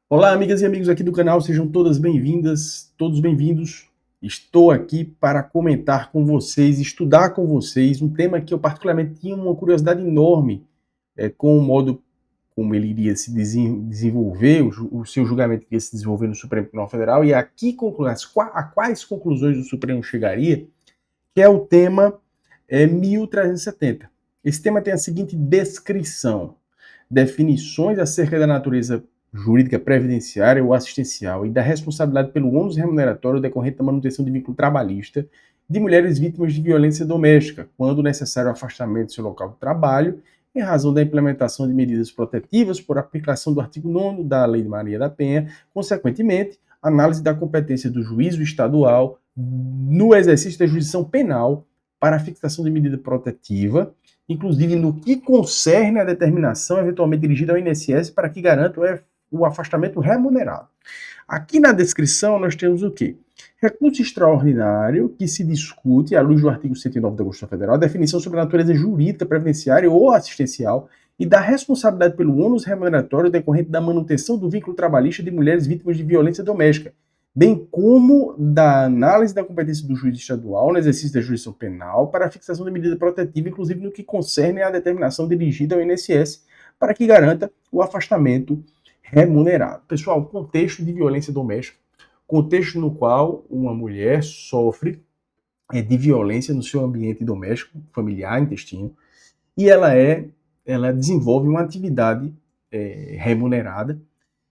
Olá, amigas e amigos aqui do canal, sejam todas bem-vindas, todos bem-vindos. Estou aqui para comentar com vocês, estudar com vocês um tema que eu particularmente tinha uma curiosidade enorme com o modo como ele iria se desenvolver, o seu julgamento iria se desenvolver no Supremo Tribunal Federal e aqui a quais conclusões o Supremo chegaria, que é o tema 1370. Esse tema tem a seguinte descrição: definições acerca da natureza jurídica previdenciária ou assistencial e da responsabilidade pelo ônus remuneratório decorrente da manutenção de vínculo trabalhista de mulheres vítimas de violência doméstica, quando necessário o afastamento do seu local de trabalho, em razão da implementação de medidas protetivas por aplicação do artigo 9º da Lei de Maria da Penha, consequentemente, análise da competência do juízo estadual no exercício da jurisdição penal para a fixação de medida protetiva, inclusive no que concerne a determinação eventualmente dirigida ao INSS para que garanta o afastamento remunerado. Aqui na descrição nós temos o quê? Recurso extraordinário que se discute, à luz do artigo 109 da Constituição Federal, a definição sobre a natureza jurídica, previdenciária ou assistencial e da responsabilidade pelo ônus remuneratório decorrente da manutenção do vínculo trabalhista de mulheres vítimas de violência doméstica, bem como da análise da competência do juiz estadual no exercício da jurisdição penal para a fixação de medida protetiva, inclusive no que concerne à determinação dirigida ao INSS para que garanta o afastamento remunerado. Pessoal, contexto de violência doméstica, contexto no qual uma mulher sofre de violência no seu ambiente doméstico, familiar, intestino, e ela desenvolve uma atividade remunerada,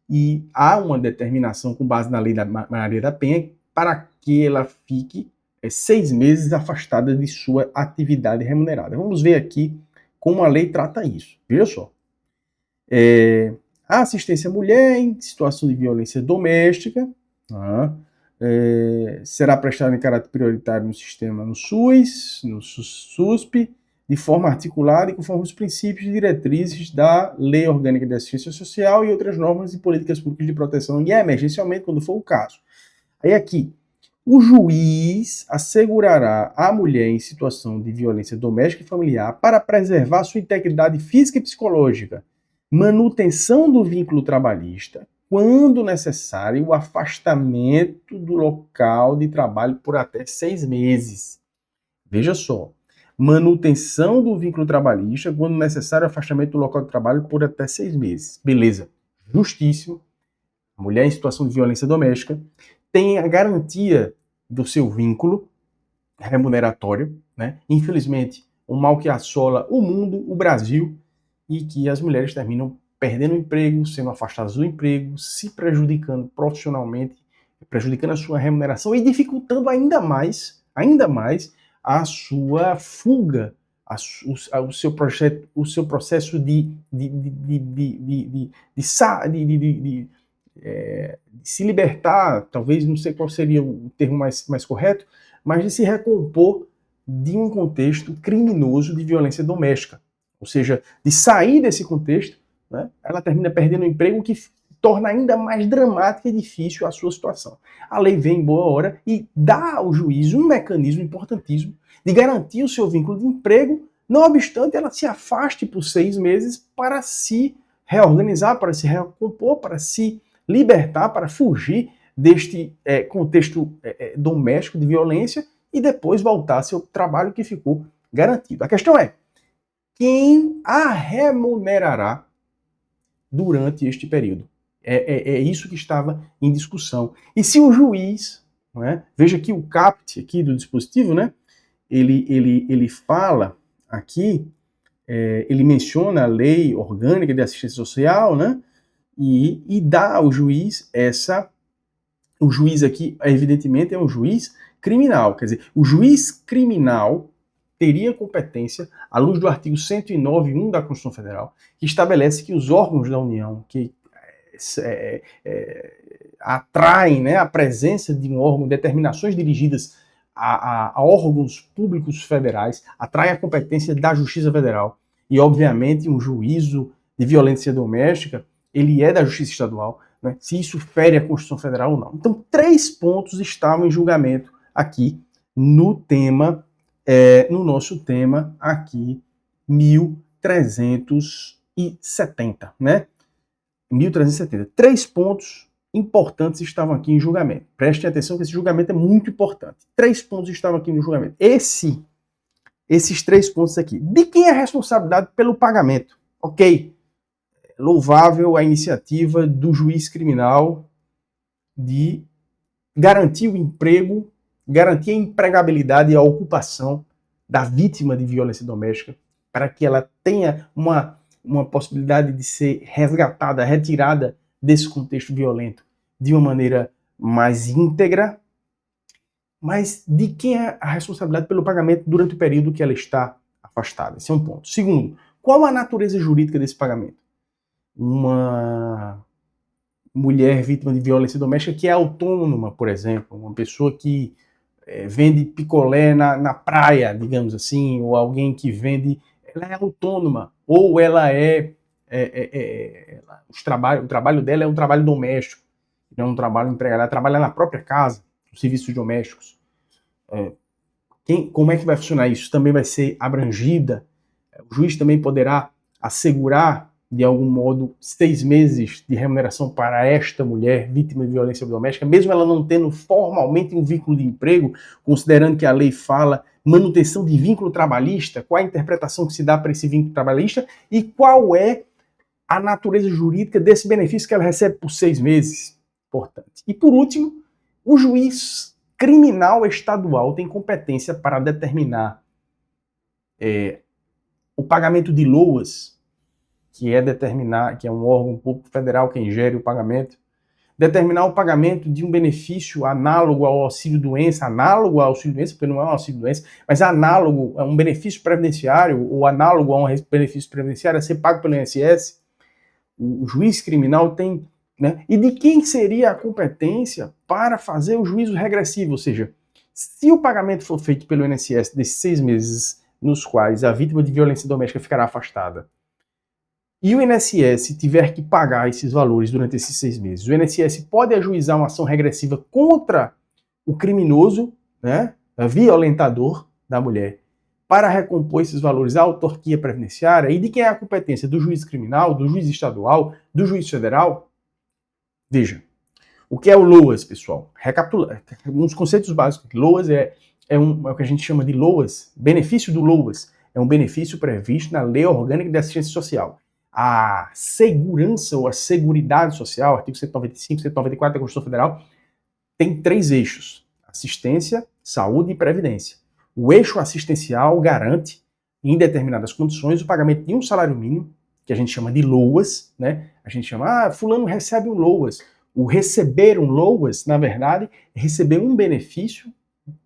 e há uma determinação com base na Lei da Maria da Penha para que ela fique 6 meses afastada de sua atividade remunerada. Vamos ver aqui como a lei trata isso. Veja só. A assistência à mulher em situação de violência doméstica será prestada em caráter prioritário no sistema, no SUS, no SUSP, de forma articulada e conforme os princípios e diretrizes da Lei Orgânica de Assistência Social e outras normas e políticas públicas de proteção e emergencialmente, quando for o caso. Aí aqui, o juiz assegurará à mulher em situação de violência doméstica e familiar para preservar sua integridade física e psicológica, manutenção do vínculo trabalhista, quando necessário, o afastamento do local de trabalho por até 6 meses. Veja só. Manutenção do vínculo trabalhista, quando necessário, afastamento do local de trabalho por até 6 meses. Beleza. Justíssimo. A mulher em situação de violência doméstica tem a garantia do seu vínculo remuneratório, né? Infelizmente, um mal que assola o mundo, o Brasil, e que as mulheres terminam perdendo o emprego, sendo afastadas do emprego, se prejudicando profissionalmente, prejudicando a sua remuneração e dificultando ainda mais a sua fuga, o seu processo de se libertar, talvez, não sei qual seria o termo mais correto, mas de se recompor de um contexto criminoso de violência doméstica. Ou seja, de sair desse contexto, né, ela termina perdendo o emprego, que torna ainda mais dramática e difícil a sua situação. A lei vem em boa hora e dá ao juiz um mecanismo importantíssimo de garantir o seu vínculo de emprego, não obstante ela se afaste por 6 meses para se reorganizar, para se recompor, para se libertar, para fugir deste contexto doméstico de violência e depois voltar ao seu trabalho que ficou garantido. A questão é, quem a remunerará durante este período? É isso que estava em discussão. E se o juiz, não é? Veja que o caput aqui do dispositivo, né? Ele fala aqui, ele menciona a Lei Orgânica de Assistência Social, né? E dá ao juiz o juiz aqui, evidentemente, é um juiz criminal. Quer dizer, o juiz criminal teria competência, à luz do artigo 109.1 da Constituição Federal, que estabelece que os órgãos da União que atraem, né, a presença de um órgão, determinações dirigidas a órgãos públicos federais, atraem a competência da Justiça Federal. E, obviamente, um juízo de violência doméstica, ele é da Justiça Estadual, né, se isso fere a Constituição Federal ou não. Então, 3 pontos estavam em julgamento aqui no tema, no nosso tema aqui, 1370, né? 1370. 3 pontos importantes estavam aqui em julgamento. Prestem atenção que esse julgamento é muito importante. 3 pontos estavam aqui no julgamento. Esses 3 pontos aqui. De quem é a responsabilidade pelo pagamento? Ok. Louvável a iniciativa do juiz criminal de garantir o emprego, garantir a empregabilidade e a ocupação da vítima de violência doméstica, para que ela tenha uma possibilidade de ser resgatada, retirada desse contexto violento de uma maneira mais íntegra. Mas de quem é a responsabilidade pelo pagamento durante o período que ela está afastada? Esse é um ponto. Segundo, qual a natureza jurídica desse pagamento? Uma mulher vítima de violência doméstica que é autônoma, por exemplo, uma pessoa que vende picolé na praia, digamos assim, ou alguém que vende, ela é autônoma, ou ela o trabalho dela é um trabalho doméstico, não é um trabalho empregado, ela trabalha na própria casa, os serviços domésticos. Como é que vai funcionar isso? Também vai ser abrangida, o juiz também poderá assegurar de algum modo 6 meses de remuneração para esta mulher vítima de violência doméstica, mesmo ela não tendo formalmente um vínculo de emprego, considerando que a lei fala manutenção de vínculo trabalhista, qual a interpretação que se dá para esse vínculo trabalhista e qual é a natureza jurídica desse benefício que ela recebe por 6 meses. Importante. E por último, o juiz criminal estadual tem competência para determinar o pagamento de LOAS, que é um órgão público federal que gere o pagamento, determinar o pagamento de um benefício análogo ao auxílio-doença, porque não é um auxílio-doença, mas análogo a um benefício previdenciário, ou análogo a um benefício previdenciário a ser pago pelo INSS. O juiz criminal tem, né? E de quem seria a competência para fazer o juízo regressivo? Ou seja, se o pagamento for feito pelo INSS desses 6 meses nos quais a vítima de violência doméstica ficará afastada, e o INSS tiver que pagar esses valores durante esses 6 meses, o INSS pode ajuizar uma ação regressiva contra o criminoso, né, violentador da mulher, para recompor esses valores à autarquia previdenciária. E de quem é a competência? Do juiz criminal, do juiz estadual, do juiz federal? Veja, o que é o LOAS, pessoal? Recapitulando, uns conceitos básicos. LOAS é o que a gente chama de LOAS, benefício do LOAS. É um benefício previsto na Lei Orgânica de Assistência Social. A segurança ou a seguridade social, artigo 195, 194 da Constituição Federal, tem 3 eixos: assistência, saúde e previdência. O eixo assistencial garante, em determinadas condições, o pagamento de um salário mínimo, que a gente chama de LOAS, né? A gente chama, fulano recebe um LOAS. O receber um LOAS, na verdade, é receber um benefício,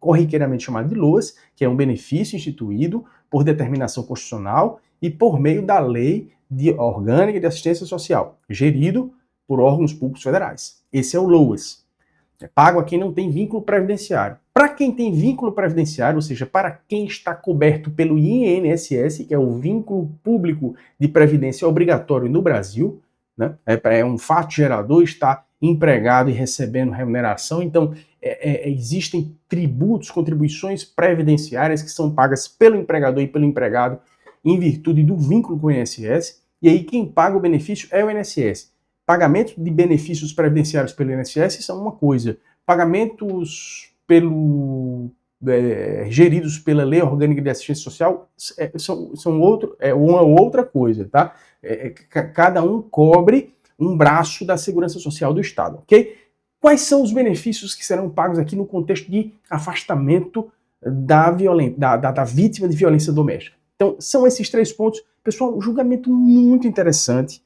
corriqueiramente chamado de LOAS, que é um benefício instituído por determinação constitucional e por meio da Lei Orgânica de Assistência Social, gerido por órgãos públicos federais. Esse é o LOAS. É pago a quem não tem vínculo previdenciário. Para quem tem vínculo previdenciário, ou seja, para quem está coberto pelo INSS, que é o vínculo público de previdência obrigatório no Brasil, né? É um fato gerador estar empregado e recebendo remuneração. Então, existem tributos, contribuições previdenciárias que são pagas pelo empregador e pelo empregado em virtude do vínculo com o INSS. E aí quem paga o benefício é o INSS. Pagamentos de benefícios previdenciários pelo INSS são uma coisa. Pagamentos geridos pela Lei Orgânica de Assistência Social são uma outra coisa, tá? Cada um cobre um braço da segurança social do Estado, ok? Quais são os benefícios que serão pagos aqui no contexto de afastamento da vítima de violência doméstica? Então, são esses 3 pontos. Pessoal, um julgamento muito interessante,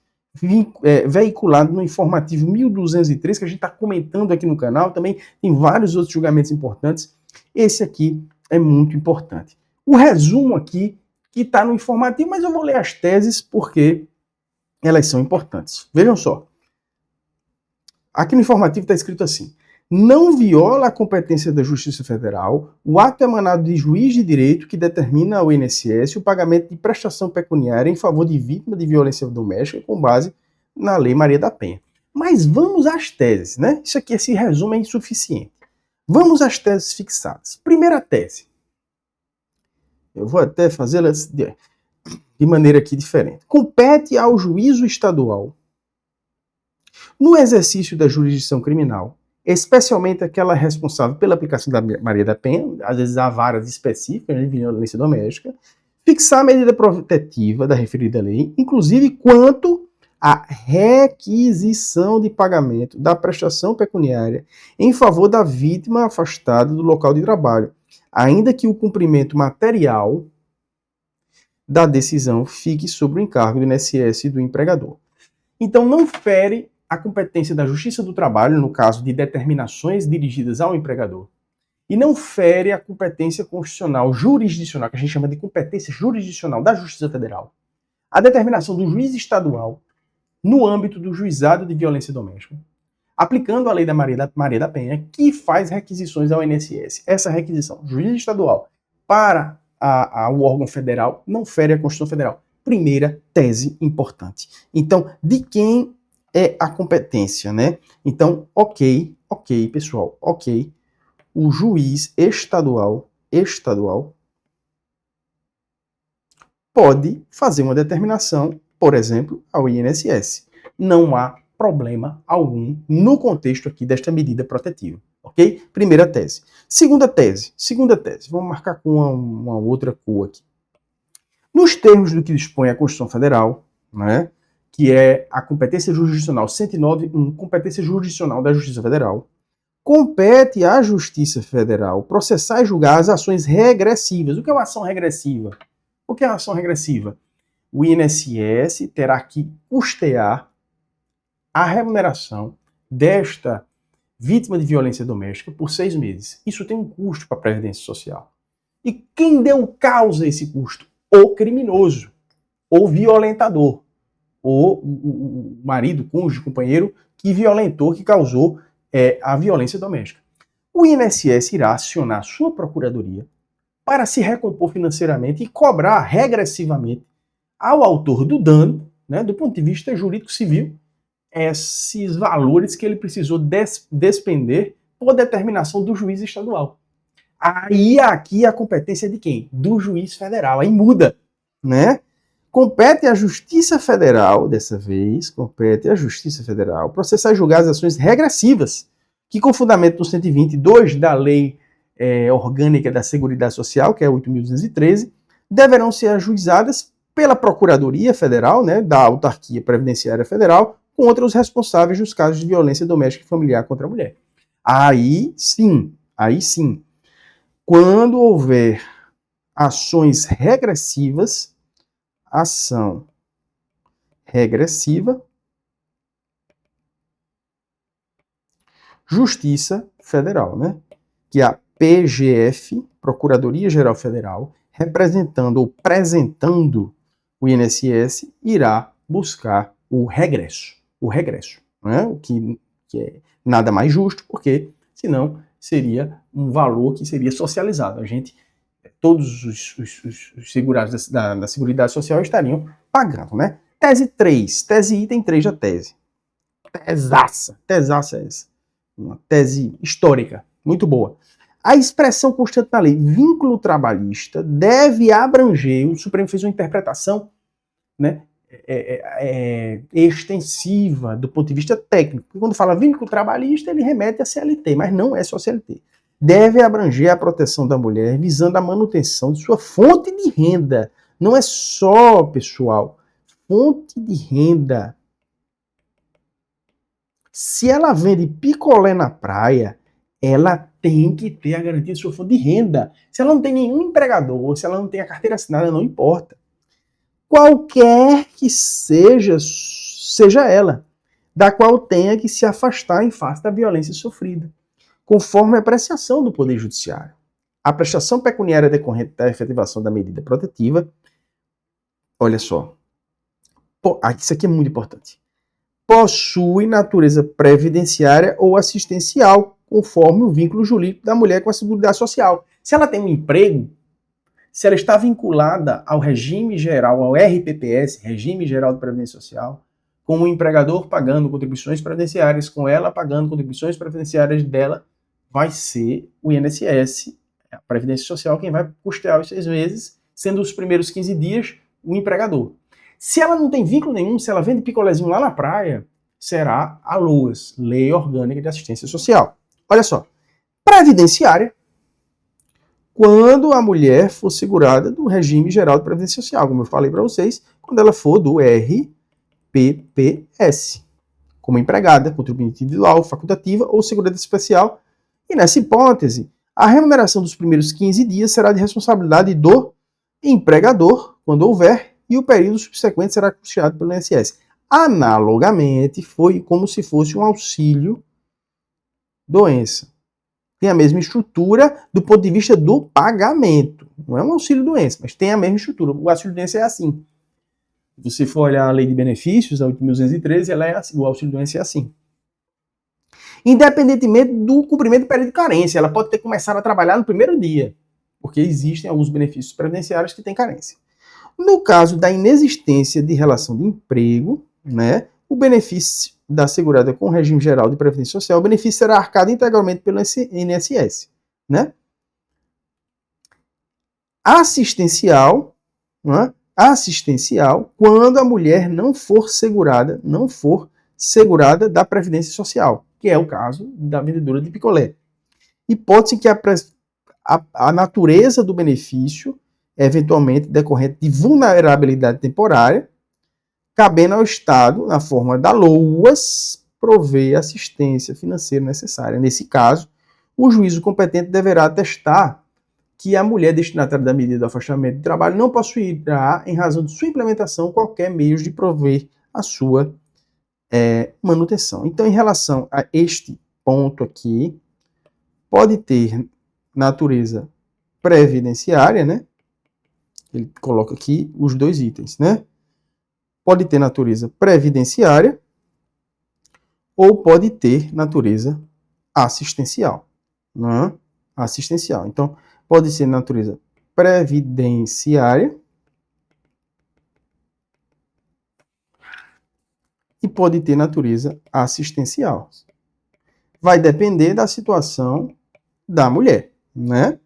veiculado no informativo 1203, que a gente está comentando aqui no canal. Também tem vários outros julgamentos importantes. Esse aqui é muito importante. O resumo aqui, que está no informativo, mas eu vou ler as teses porque elas são importantes. Vejam só. Aqui no informativo está escrito assim: não viola a competência da Justiça Federal o ato emanado de juiz de direito que determina ao INSS o pagamento de prestação pecuniária em favor de vítima de violência doméstica com base na Lei Maria da Penha. Mas vamos às teses, né? Isso aqui, esse resumo é insuficiente. Vamos às teses fixadas. Primeira tese. Eu vou até fazê-la de maneira aqui diferente. Compete ao juízo estadual no exercício da jurisdição criminal, especialmente aquela responsável pela aplicação da Maria da Penha, às vezes há varas específicas de violência doméstica, fixar a medida protetiva da referida lei, inclusive quanto à requisição de pagamento da prestação pecuniária em favor da vítima afastada do local de trabalho, ainda que o cumprimento material da decisão fique sobre o encargo do INSS e do empregador. Então, não fere a competência da Justiça do Trabalho, no caso de determinações dirigidas ao empregador, e não fere a competência constitucional jurisdicional, que a gente chama de competência jurisdicional da Justiça Federal, a determinação do juiz estadual no âmbito do juizado de violência doméstica, aplicando a lei da Maria da Penha, que faz requisições ao INSS. Essa requisição, juiz estadual para o órgão federal, não fere a Constituição Federal. Primeira tese importante. Então, de quem é a competência, né? Então, ok, pessoal, ok. O juiz estadual pode fazer uma determinação, por exemplo, ao INSS. Não há problema algum no contexto aqui desta medida protetiva, ok? Primeira tese. Segunda tese. Vamos marcar com uma outra cor aqui. Nos termos do que dispõe a Constituição Federal, né, que é a competência jurisdicional 109.1, competência jurisdicional da Justiça Federal, compete à Justiça Federal processar e julgar as ações regressivas. O que é uma ação regressiva? O INSS terá que custear a remuneração desta vítima de violência doméstica por 6 meses. Isso tem um custo para a Previdência Social. E quem deu causa a esse custo? O criminoso, o violentador, o marido, cônjuge, companheiro que violentou, que causou a violência doméstica. O INSS irá acionar sua procuradoria para se recompor financeiramente e cobrar regressivamente ao autor do dano, né, do ponto de vista jurídico-civil, esses valores que ele precisou despender por determinação do juiz estadual. Aí aqui a competência é de quem? Do juiz federal. Aí muda, né? Compete à Justiça Federal, dessa vez, processar e julgar as ações regressivas, que com fundamento no 122 da Lei Orgânica da Seguridade Social, que é 8.213, deverão ser ajuizadas pela Procuradoria Federal, né, da Autarquia Previdenciária Federal, contra os responsáveis dos casos de violência doméstica e familiar contra a mulher. Aí sim, quando houver ações regressivas, ação regressiva, Justiça Federal, né? Que é a PGF, Procuradoria Geral Federal, representando ou apresentando o INSS, irá buscar o regresso, né? O que é nada mais justo, porque senão seria um valor que seria socializado. Todos os segurados da Seguridade Social estariam pagando, né? Tese 3, item 3 da tese. Tesaça essa. Uma tese histórica, muito boa. A expressão constante na lei, vínculo trabalhista, deve abranger, o Supremo fez uma interpretação, né, extensiva do ponto de vista técnico. Porque quando fala vínculo trabalhista, ele remete a CLT, mas não é só CLT. Deve abranger a proteção da mulher, visando a manutenção de sua fonte de renda. Não é só, pessoal, fonte de renda. Se ela vende picolé na praia, ela tem que ter a garantia de sua fonte de renda. Se ela não tem nenhum empregador, se ela não tem a carteira assinada, não importa. Qualquer que seja ela, da qual tenha que se afastar em face da violência sofrida, conforme a apreciação do Poder Judiciário. A prestação pecuniária decorrente da efetivação da medida protetiva, olha só, isso aqui é muito importante, possui natureza previdenciária ou assistencial, conforme o vínculo jurídico da mulher com a Seguridade Social. Se ela tem um emprego, se ela está vinculada ao regime geral, ao RPPS, Regime Geral de Previdência Social, com o empregador pagando contribuições previdenciárias, com ela pagando contribuições previdenciárias dela, vai ser o INSS, a Previdência Social, quem vai custear os 6 meses, sendo os primeiros 15 dias o empregador. Se ela não tem vínculo nenhum, se ela vende picolézinho lá na praia, será a LOAS, Lei Orgânica de Assistência Social. Olha só, previdenciária, quando a mulher for segurada do regime geral de previdência social, como eu falei para vocês, quando ela for do RPPS, como empregada, contribuinte individual, facultativa ou segurada especial. E nessa hipótese, a remuneração dos primeiros 15 dias será de responsabilidade do empregador, quando houver, e o período subsequente será custeado pelo INSS. Analogamente, foi como se fosse um auxílio-doença. Tem a mesma estrutura do ponto de vista do pagamento. Não é um auxílio-doença, mas tem a mesma estrutura. O auxílio-doença é assim. Se você for olhar a lei de benefícios, a 8.213, ela é assim, o auxílio-doença é assim. Independentemente do cumprimento do período de carência, ela pode ter começado a trabalhar no primeiro dia, porque existem alguns benefícios previdenciários que têm carência. No caso da inexistência de relação de emprego, né, o benefício da segurada com o regime geral de previdência social, o benefício será arcado integralmente pelo INSS, né? Assistencial, né? Assistencial, quando a mulher não for segurada da previdência social, que é o caso da vendedora de picolé. Hipótese que a natureza do benefício é eventualmente decorrente de vulnerabilidade temporária, cabendo ao Estado, na forma da LOAS, prover assistência financeira necessária. Nesse caso, o juízo competente deverá atestar que a mulher destinatária da medida de afastamento de trabalho não possuirá, em razão de sua implementação, qualquer meio de prover a sua manutenção. Então, em relação a este ponto aqui, pode ter natureza previdenciária, né? Ele coloca aqui os dois itens, né? Pode ter natureza previdenciária ou pode ter natureza assistencial, né? Assistencial. Então, pode ser natureza previdenciária e pode ter natureza assistencial. Vai depender da situação da mulher, né?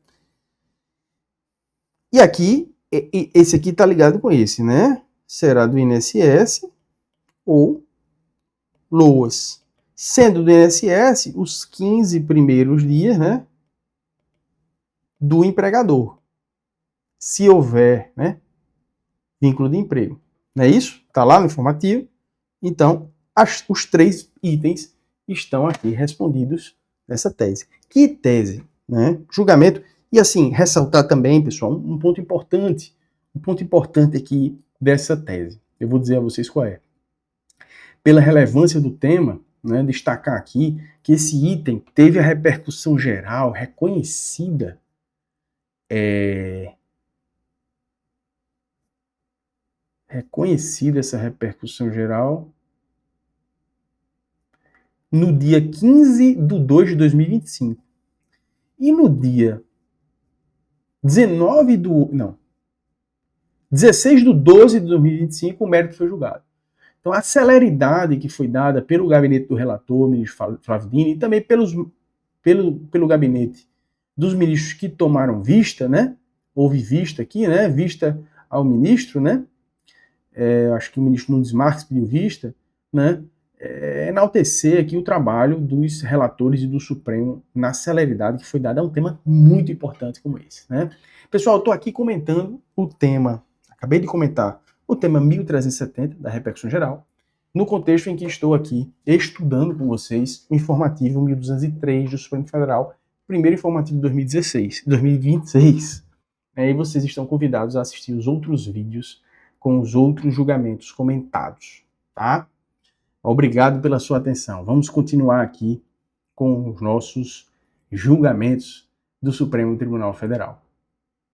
E aqui, esse aqui está ligado com esse, né? Será do INSS ou LOAS. Sendo do INSS, os 15 primeiros dias, né, do empregador. Se houver, né, vínculo de emprego. Não é isso? Está lá no informativo. Então, os 3 itens estão aqui respondidos nessa tese. Que tese? Né? Julgamento. E assim, ressaltar também, pessoal, um ponto importante aqui dessa tese. Eu vou dizer a vocês qual é. Pela relevância do tema, né, destacar aqui que esse item teve a repercussão geral reconhecida essa repercussão geral no dia 15 de 2 de 2025. E no dia 16 de 12 de 2025, o mérito foi julgado. Então, a celeridade que foi dada pelo gabinete do relator, ministro Flávio Dino, e também pelo gabinete dos ministros que tomaram vista, né? Houve vista aqui, né? Vista ao ministro, né? Acho que o ministro Nunes Marques pediu vista, né? Enaltecer aqui o trabalho dos relatores e do Supremo na celeridade que foi dada a um tema muito importante como esse, né? Pessoal, eu estou aqui comentando o tema, acabei de comentar o tema 1370 da repercussão geral, no contexto em que estou aqui estudando com vocês o informativo 1203 do Supremo Federal, primeiro informativo de 2026. E vocês estão convidados a assistir os outros vídeos com os outros julgamentos comentados, tá? Obrigado pela sua atenção. Vamos continuar aqui com os nossos julgamentos do Supremo Tribunal Federal.